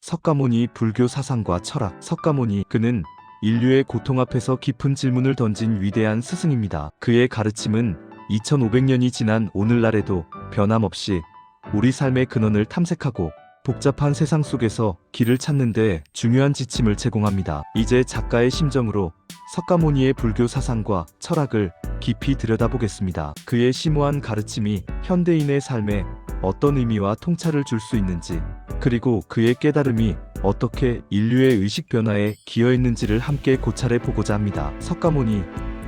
석가모니 불교 사상과 철학. 석가모니, 그는 인류의 고통 앞에서 깊은 질문을 던진 위대한 스승입니다. 그의 가르침은 2500년이 지난 오늘날에도 변함없이 우리 삶의 근원을 탐색하고 복잡한 세상 속에서 길을 찾는 데 중요한 지침을 제공합니다. 이제 작가의 심정으로 석가모니의 불교 사상과 철학을 깊이 들여다보겠습니다. 그의 심오한 가르침이 현대인의 삶에 어떤 의미와 통찰을 줄 수 있는지, 그리고 그의 깨달음이 어떻게 인류의 의식 변화에 기여했는지를 함께 고찰해 보고자 합니다. 석가모니,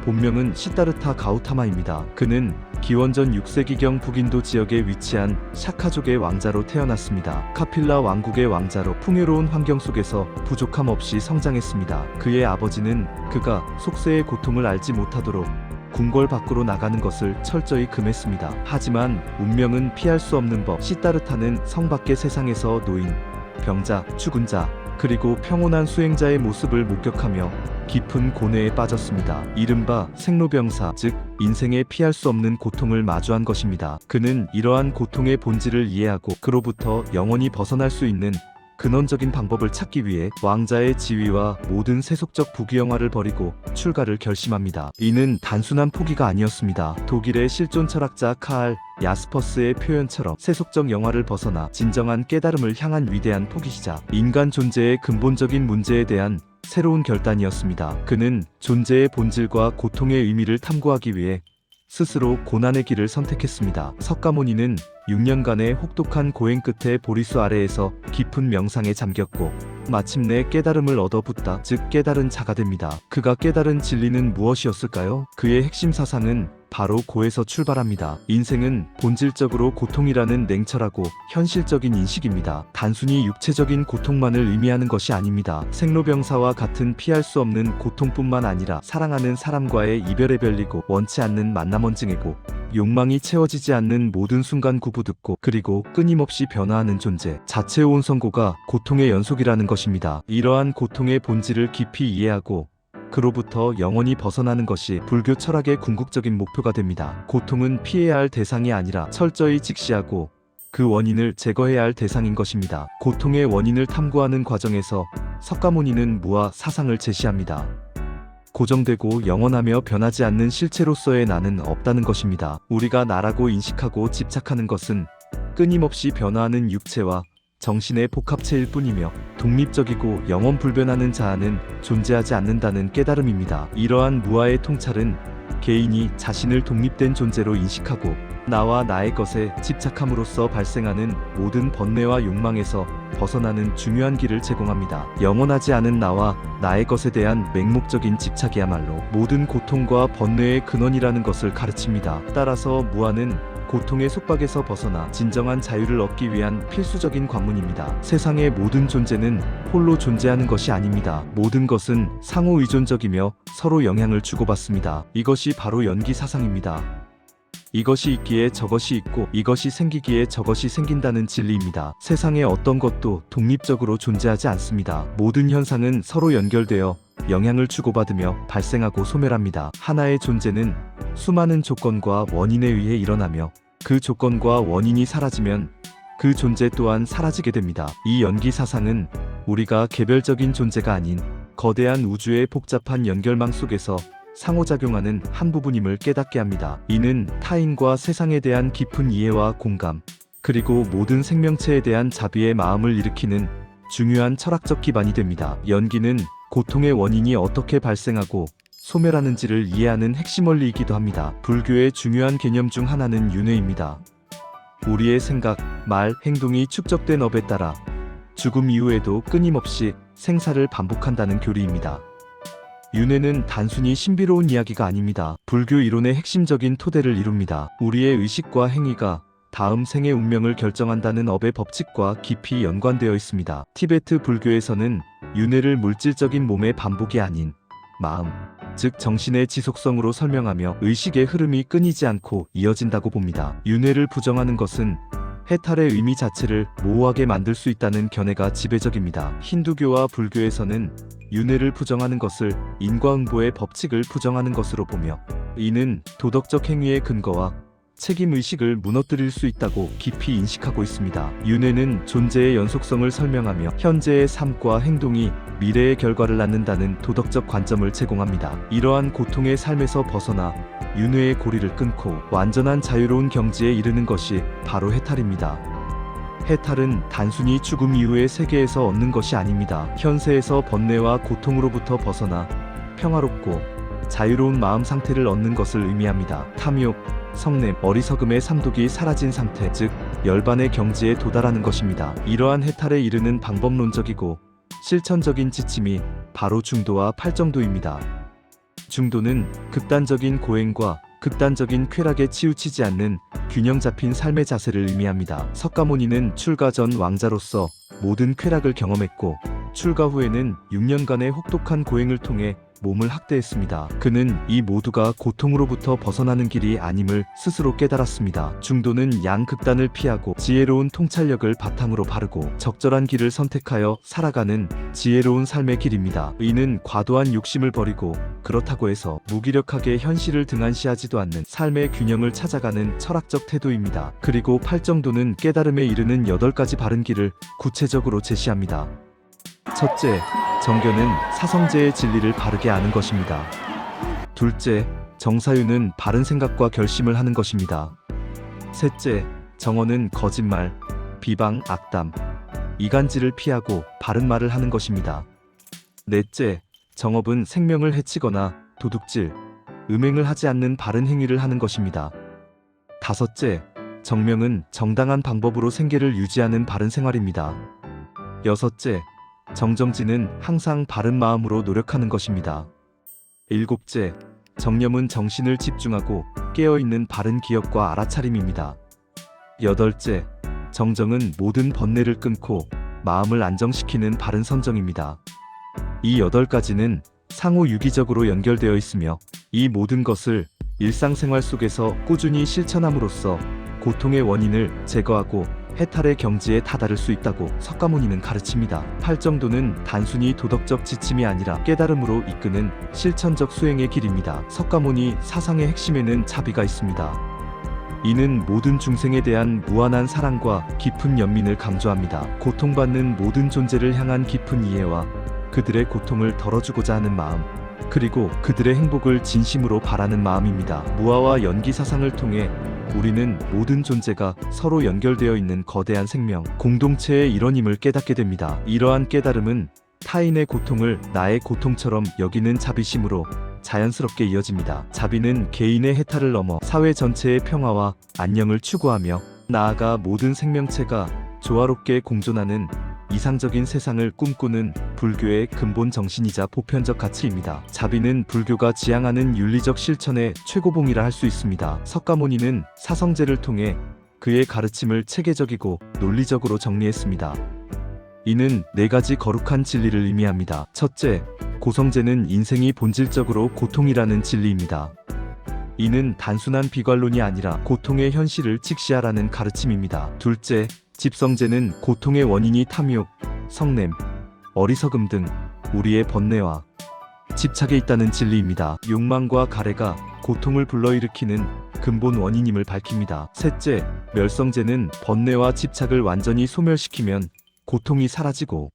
본명은 시다르타 가우타마입니다. 그는 기원전 6세기경 북인도 지역에 위치한 샤카족의 왕자로 태어났습니다. 카필라 왕국의 왕자로 풍요로운 환경 속에서 부족함 없이 성장했습니다. 그의 아버지는 그가 속세의 고통을 알지 못하도록 궁궐 밖으로 나가는 것을 철저히 금했습니다. 하지만 운명은 피할 수 없는 법. 시다르타는 성 밖의 세상에서 노인, 병자, 죽은 자, 그리고 평온한 수행자의 모습을 목격하며 깊은 고뇌에 빠졌습니다. 이른바 생로병사, 즉 인생에 피할 수 없는 고통을 마주한 것입니다. 그는 이러한 고통의 본질을 이해하고 그로부터 영원히 벗어날 수 있는 근원적인 방법을 찾기 위해 왕자의 지위와 모든 세속적 부귀영화를 버리고 출가를 결심합니다. 이는 단순한 포기가 아니었습니다. 독일의 실존 철학자 카알 야스퍼스의 표현처럼 세속적 영화를 벗어나 진정한 깨달음을 향한 위대한 포기시자 인간 존재의 근본적인 문제에 대한 새로운 결단이었습니다. 그는 존재의 본질과 고통의 의미를 탐구하기 위해 스스로 고난의 길을 선택했습니다. 석가모니는 6년간의 혹독한 고행 끝에 보리수 아래에서 깊은 명상에 잠겼고 마침내 깨달음을 얻어 붓다, 즉 깨달은 자가 됩니다. 그가 깨달은 진리는 무엇이었을까요? 그의 핵심 사상은 바로 고에서 출발합니다. 인생은 본질적으로 고통이라는 냉철하고 현실적인 인식입니다. 단순히 육체적인 고통만을 의미하는 것이 아닙니다. 생로병사와 같은 피할 수 없는 고통뿐만 아니라 사랑하는 사람과의 이별에 별리고 원치 않는 만남 원증이고 욕망이 채워지지 않는 모든 순간 구부듣고 그리고 끊임없이 변화하는 존재 자체의 온성고가 고통의 연속이라는 것입니다. 이러한 고통의 본질을 깊이 이해하고 그로부터 영원히 벗어나는 것이 불교 철학의 궁극적인 목표가 됩니다. 고통은 피해야 할 대상이 아니라 철저히 직시하고 그 원인을 제거해야 할 대상인 것입니다. 고통의 원인을 탐구하는 과정에서 석가모니는 무아 사상을 제시합니다. 고정되고 영원하며 변하지 않는 실체로서의 나는 없다는 것입니다. 우리가 나라고 인식하고 집착하는 것은 끊임없이 변화하는 육체와 정신의 복합체일 뿐이며 독립적이고 영원 불변하는 자아는 존재하지 않는다는 깨달음입니다. 이러한 무아의 통찰은 개인이 자신을 독립된 존재로 인식하고 나와 나의 것에 집착함으로써 발생하는 모든 번뇌와 욕망에서 벗어나는 중요한 길을 제공합니다. 영원하지 않은 나와 나의 것에 대한 맹목적인 집착이야말로 모든 고통과 번뇌의 근원이라는 것을 가르칩니다. 따라서 무아는 고통의 속박에서 벗어나 진정한 자유를 얻기 위한 필수적인 관문입니다. 세상의 모든 존재는 홀로 존재하는 것이 아닙니다. 모든 것은 상호 의존적이며 서로 영향을 주고받습니다. 이것이 바로 연기 사상입니다. 이것이 있기에 저것이 있고 이것이 생기기에 저것이 생긴다는 진리입니다. 세상의 어떤 것도 독립적으로 존재하지 않습니다. 모든 현상은 서로 연결되어 영향을 주고받으며 발생하고 소멸합니다. 하나의 존재는 수많은 조건과 원인에 의해 일어나며 그 조건과 원인이 사라지면 그 존재 또한 사라지게 됩니다. 이 연기 사상은 우리가 개별적인 존재가 아닌 거대한 우주의 복잡한 연결망 속에서 상호작용하는 한 부분임을 깨닫게 합니다. 이는 타인과 세상에 대한 깊은 이해와 공감, 그리고 모든 생명체에 대한 자비의 마음을 일으키는 중요한 철학적 기반이 됩니다. 연기는 고통의 원인이 어떻게 발생하고 소멸하는지를 이해하는 핵심 원리이기도 합니다. 불교의 중요한 개념 중 하나는 윤회입니다. 우리의 생각, 말, 행동이 축적된 업에 따라 죽음 이후에도 끊임없이 생사를 반복한다는 교리입니다. 윤회는 단순히 신비로운 이야기가 아닙니다. 불교 이론의 핵심적인 토대를 이룹니다. 우리의 의식과 행위가 다음 생의 운명을 결정한다는 업의 법칙과 깊이 연관되어 있습니다. 티베트 불교에서는 윤회를 물질적인 몸의 반복이 아닌 마음, 즉 정신의 지속성으로 설명하며 의식의 흐름이 끊이지 않고 이어진다고 봅니다. 윤회를 부정하는 것은 해탈의 의미 자체를 모호하게 만들 수 있다는 견해가 지배적입니다. 힌두교와 불교에서는 윤회를 부정하는 것을 인과응보의 법칙을 부정하는 것으로 보며 이는 도덕적 행위의 근거와 책임의식을 무너뜨릴 수 있다고 깊이 인식하고 있습니다. 윤회는 존재의 연속성을 설명하며 현재의 삶과 행동이 미래의 결과를 낳는다는 도덕적 관점을 제공합니다. 이러한 고통의 삶에서 벗어나 윤회의 고리를 끊고 완전한 자유로운 경지에 이르는 것이 바로 해탈입니다. 해탈은 단순히 죽음 이후의 세계에서 얻는 것이 아닙니다. 현세에서 번뇌와 고통으로부터 벗어나 평화롭고 자유로운 마음 상태를 얻는 것을 의미합니다. 탐욕, 성냄, 어리석음의 삼독이 사라진 상태, 즉 열반의 경지에 도달하는 것입니다. 이러한 해탈에 이르는 방법론적이고 실천적인 지침이 바로 중도와 팔정도입니다. 중도는 극단적인 고행과 극단적인 쾌락에 치우치지 않는 균형 잡힌 삶의 자세를 의미합니다. 석가모니는 출가 전 왕자로서 모든 쾌락을 경험했고 출가 후에는 6년간의 혹독한 고행을 통해 몸을 학대했습니다. 그는 이 모두가 고통으로부터 벗어나는 길이 아님을 스스로 깨달았습니다. 중도는 양극단을 피하고 지혜로운 통찰력을 바탕으로 바르고 적절한 길을 선택하여 살아가는 지혜로운 삶의 길입니다. 이는 과도한 욕심을 버리고 그렇다고 해서 무기력하게 현실을 등한시하지도 않는 삶의 균형을 찾아가는 철학적 태도입니다. 그리고 팔정도는 깨달음에 이르는 8가지 바른 길을 구체적으로 제시합니다. 첫째, 정견은 사성제의 진리를 바르게 아는 것입니다. 둘째, 정사유는 바른 생각과 결심을 하는 것입니다. 셋째, 정언은 거짓말, 비방, 악담, 이간질을 피하고 바른 말을 하는 것입니다. 넷째, 정업은 생명을 해치거나 도둑질, 음행을 하지 않는 바른 행위를 하는 것입니다. 다섯째, 정명은 정당한 방법으로 생계를 유지하는 바른 생활입니다. 여섯째, 정정지는 항상 바른 마음으로 노력하는 것입니다. 일곱째, 정념은 정신을 집중하고 깨어있는 바른 기억과 알아차림입니다. 여덟째, 정정은 모든 번뇌를 끊고 마음을 안정시키는 바른 선정입니다. 이 8가지는 상호 유기적으로 연결되어 있으며 이 모든 것을 일상생활 속에서 꾸준히 실천함으로써 고통의 원인을 제거하고 해탈의 경지에 다다를 수 있다고 석가모니는 가르칩니다. 팔정도는 단순히 도덕적 지침이 아니라 깨달음으로 이끄는 실천적 수행의 길입니다. 석가모니 사상의 핵심에는 자비가 있습니다. 이는 모든 중생에 대한 무한한 사랑과 깊은 연민을 강조합니다. 고통받는 모든 존재를 향한 깊은 이해와 그들의 고통을 덜어주고자 하는 마음, 그리고 그들의 행복을 진심으로 바라는 마음입니다. 무아와 연기 사상을 통해 우리는 모든 존재가 서로 연결되어 있는 거대한 생명, 공동체의 일원임을 깨닫게 됩니다. 이러한 깨달음은 타인의 고통을 나의 고통처럼 여기는 자비심으로 자연스럽게 이어집니다. 자비는 개인의 해탈을 넘어 사회 전체의 평화와 안녕을 추구하며 나아가 모든 생명체가 조화롭게 공존하는 이상적인 세상을 꿈꾸는 불교의 근본 정신이자 보편적 가치입니다. 자비는 불교가 지향하는 윤리적 실천의 최고봉이라 할 수 있습니다. 석가모니는 사성제를 통해 그의 가르침을 체계적이고 논리적으로 정리했습니다. 이는 4가지 거룩한 진리를 의미합니다. 첫째, 고성제는 인생이 본질적으로 고통이라는 진리입니다. 이는 단순한 비관론이 아니라 고통의 현실을 직시하라는 가르침입니다. 둘째, 집성제는 고통의 원인이 탐욕, 성냄, 어리석음 등 우리의 번뇌와 집착에 있다는 진리입니다. 욕망과 가래가 고통을 불러일으키는 근본 원인임을 밝힙니다. 셋째, 멸성제는 번뇌와 집착을 완전히 소멸시키면 고통이 사라지고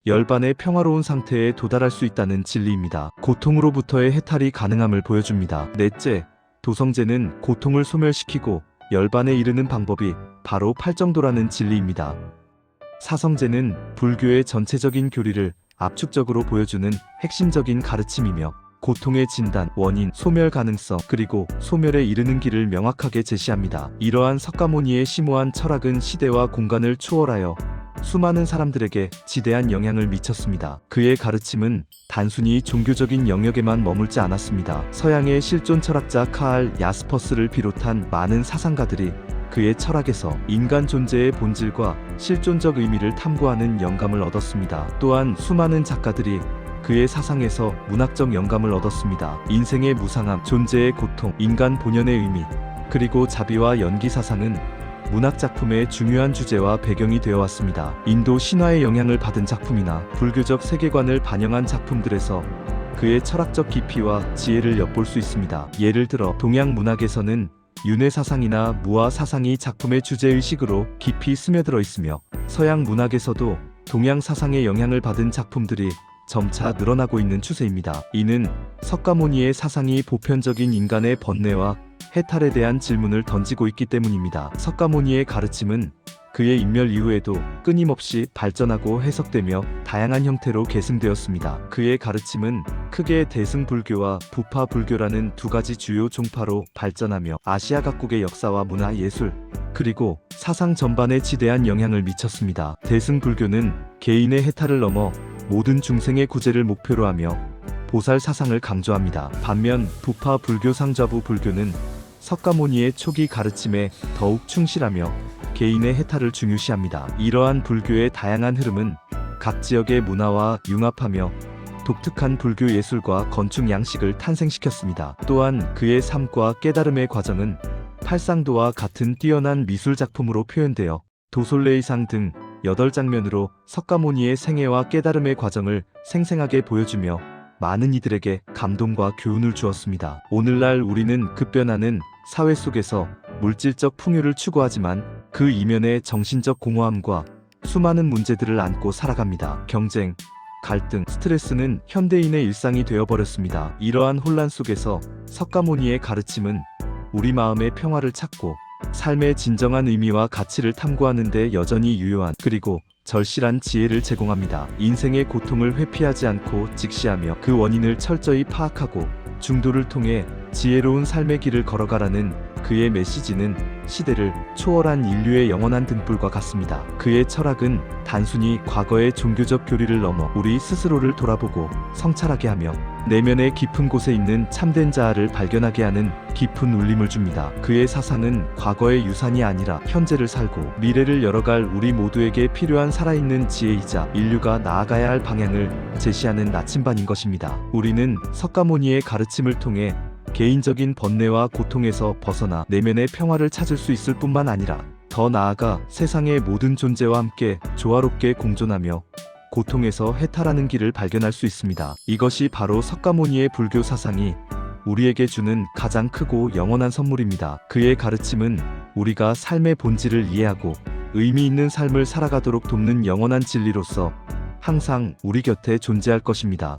열반의 평화로운 상태에 도달할 수 있다는 진리입니다. 고통으로부터의 해탈이 가능함을 보여줍니다. 넷째, 도성제는 고통을 소멸시키고 열반에 이르는 방법이 바로 팔정도라는 진리입니다. 사성제는 불교의 전체적인 교리를 압축적으로 보여주는 핵심적인 가르침이며 고통의 진단, 원인, 소멸 가능성, 그리고 소멸에 이르는 길을 명확하게 제시합니다. 이러한 석가모니의 심오한 철학은 시대와 공간을 초월하여 수많은 사람들에게 지대한 영향을 미쳤습니다. 그의 가르침은 단순히 종교적인 영역에만 머물지 않았습니다. 서양의 실존 철학자 카알 야스퍼스를 비롯한 많은 사상가들이 그의 철학에서 인간 존재의 본질과 실존적 의미를 탐구하는 영감을 얻었습니다. 또한 수많은 작가들이 그의 사상에서 문학적 영감을 얻었습니다. 인생의 무상함, 존재의 고통, 인간 본연의 의미, 그리고 자비와 연기 사상은 문학 작품의 중요한 주제와 배경이 되어 왔습니다. 인도 신화의 영향을 받은 작품이나 불교적 세계관을 반영한 작품들에서 그의 철학적 깊이와 지혜를 엿볼 수 있습니다. 예를 들어 동양 문학에서는 윤회 사상이나 무아 사상이 작품의 주제의식으로 깊이 스며들어 있으며 서양 문학에서도 동양 사상의 영향을 받은 작품들이 점차 늘어나고 있는 추세입니다. 이는 석가모니의 사상이 보편적인 인간의 번뇌와 해탈에 대한 질문을 던지고 있기 때문입니다. 석가모니의 가르침은 그의 인멸 이후에도 끊임없이 발전하고 해석되며 다양한 형태로 계승되었습니다. 그의 가르침은 크게 대승불교와 부파불교라는 두 가지 주요 종파로 발전하며 아시아 각국의 역사와 문화, 예술, 그리고 사상 전반에 지대한 영향을 미쳤습니다. 대승불교는 개인의 해탈을 넘어 모든 중생의 구제를 목표로 하며 보살 사상을 강조합니다. 반면 부파 불교 상좌부 불교는 석가모니의 초기 가르침에 더욱 충실하며 개인의 해탈을 중요시합니다. 이러한 불교의 다양한 흐름은 각 지역의 문화와 융합하며 독특한 불교 예술과 건축 양식을 탄생시켰습니다. 또한 그의 삶과 깨달음의 과정은 팔상도와 같은 뛰어난 미술 작품으로 표현되어 도솔레이상 등 8장면으로 석가모니의 생애와 깨달음의 과정을 생생하게 보여주며 많은 이들에게 감동과 교훈을 주었습니다. 오늘날 우리는 급변하는 사회 속에서 물질적 풍요를 추구하지만 그 이면의 정신적 공허함과 수많은 문제들을 안고 살아갑니다. 경쟁, 갈등, 스트레스는 현대인의 일상이 되어버렸습니다. 이러한 혼란 속에서 석가모니의 가르침은 우리 마음의 평화를 찾고 삶의 진정한 의미와 가치를 탐구하는 데 여전히 유효한 그리고 절실한 지혜를 제공합니다. 인생의 고통을 회피하지 않고 직시하며 그 원인을 철저히 파악하고 중도를 통해 지혜로운 삶의 길을 걸어가라는 그의 메시지는 시대를 초월한 인류의 영원한 등불과 같습니다. 그의 철학은 단순히 과거의 종교적 교리를 넘어 우리 스스로를 돌아보고 성찰하게 하며 내면의 깊은 곳에 있는 참된 자아를 발견하게 하는 깊은 울림을 줍니다. 그의 사상은 과거의 유산이 아니라 현재를 살고 미래를 열어갈 우리 모두에게 필요한 살아있는 지혜이자 인류가 나아가야 할 방향을 제시하는 나침반인 것입니다. 우리는 석가모니의 가르침을 통해 개인적인 번뇌와 고통에서 벗어나 내면의 평화를 찾을 수 있을 뿐만 아니라 더 나아가 세상의 모든 존재와 함께 조화롭게 공존하며 고통에서 해탈하는 길을 발견할 수 있습니다. 이것이 바로 석가모니의 불교 사상이 우리에게 주는 가장 크고 영원한 선물입니다. 그의 가르침은 우리가 삶의 본질을 이해하고 의미 있는 삶을 살아가도록 돕는 영원한 진리로서 항상 우리 곁에 존재할 것입니다.